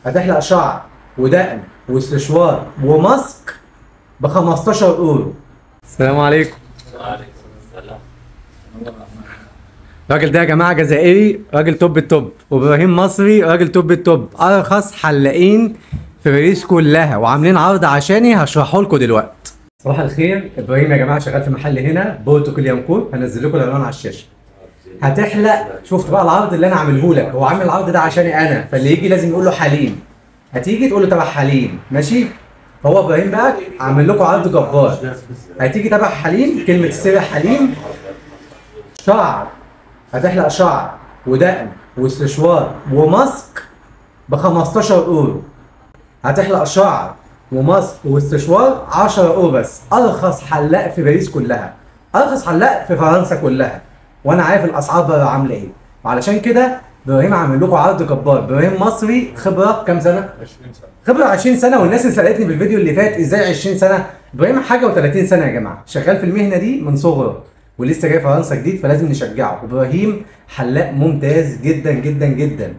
هتحلق شعر ودقن واستشوار وماسك ب 15 €. السلام عليكم. وعليكم السلام. الراجل ده يا جماعه جزائري، راجل توب التوب، وابراهيم مصري راجل توب التوب، ارخص حلاقين في باريس كلها، وعاملين عرض عشاني هشرحه لكم دلوقتي. صباح الخير. ابراهيم يا جماعه شغال في محل هنا بورتو كليانكور، هنزل لكم العنوان على الشاشه. هتحلق، شفت بقى العرض اللي انا عامله لك، هو عامل العرض ده عشاني انا، فاللي يجي لازم يقول له حليم. هتيجي تقول له تبع حليم، ماشي؟ فهو ابراهيم بقى عامل لكم عرض جبار. هتيجي تبع حليم، كلمه السر حليم. شعر، هتحلق شعر ودقن واستشوار وماسك ب 15 €. هتحلق شعر وماسك واستشوار 10 € بس. ارخص حلاق في باريس كلها، ارخص حلاق في فرنسا كلها، وانا عارف الاسعار بره عامله ايه. وعلشان كده ابراهيم عامل لكم عرض جبار. ابراهيم مصري، خبره كام سنه؟ 20 سنة. خبره 20 سنه. والناس اللي سالتني في الفيديو اللي فات ازاي 20 سنه، ابراهيم حاجه و30 سنه يا جماعه، شغال في المهنه دي من صغره ولسه جاي فرنسا جديد، فلازم نشجعه. ابراهيم حلاق ممتاز جدا جدا جدا.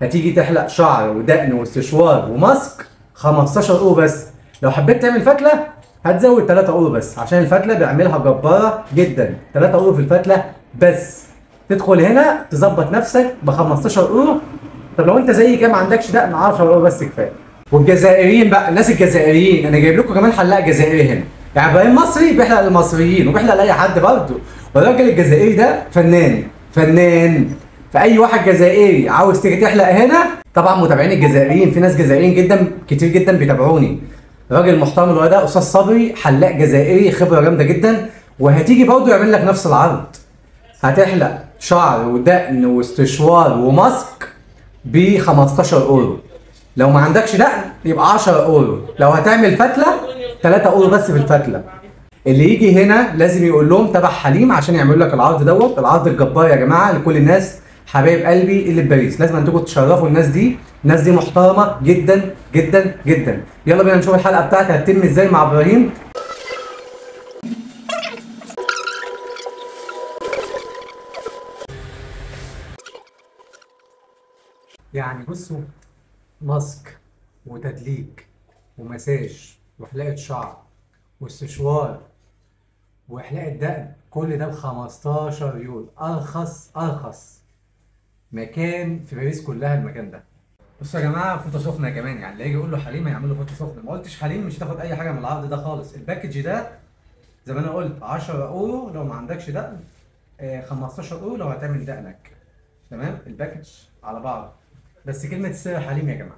هتيجي تحلق شعر ودقن واستشوار وماسك 15 € بس. لو حبيت تعمل فتله هتزود 3 € بس، عشان الفتله بيعملها جباره جدا. 3 € في الفتله بس. تدخل هنا تظبط نفسك ب 15 €. طب لو انت زي كده ما عندكش دقن 10 € بس كفايه. والجزائريين بقى، الناس الجزائريين انا جايب لكم كمان حلاق جزائري هنا. يعني ابراهيم مصري بيحلق للمصريين وبيحلق لاي حد برضه، والراجل الجزائري ده فنان فنان. فاي واحد جزائري عاوز تيجي تحلق هنا، طبعا متابعين الجزائريين في ناس جزائريين جدا كتير جدا بيتابعوني. راجل محترم الولد ده، استاذ صبري، حلاق جزائري خبره جامده جدا. وهتيجي برضه يعمل لك نفس العرض. هتحلق شعر ودقن واستشوار وماسك ب 15 €. لو ما عندكش دقن يبقى 10 €. لو هتعمل فتله 3 € بس في الفتله. اللي يجي هنا لازم يقول لهم تبع حليم عشان يعملوا لك العرض دوت. العرض الجبار يا جماعه لكل الناس حبايب قلبي اللي في باريس. لازم انتوا تشرفوا الناس دي، الناس دي محترمه جدا جدا جدا. يلا بينا نشوف الحلقه بتاعتي هتتم ازاي مع ابراهيم. يعني بصوا، ماسك وتدليك ومساج وحلاقه شعر واستشوار وحلاقه دقن، كل ده ب 15 €. ارخص مكان في باريس كلها المكان ده. بصوا يا جماعه، فوطه سخنه كمان. يعني اللي يجي يقول له حليم هيعمل له فوطه سخنه. ما قلتش حليم مش هتاخد اي حاجه من العرض ده خالص. الباكج ده زي ما انا قلت 10 € لو ما عندكش دقن، 15 € لو هتعمل دقنك. تمام، الباكج على بعض. بس كلمه السر حليم يا جماعه.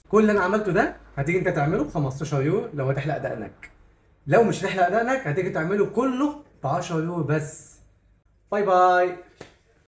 كل اللي انا عملته ده هتيجي انت تعمله ب 15 € لو هتحلق دقنك. لو مش هتحلق دقنك هتيجي تعمله كله ب 10 € بس. باي باي.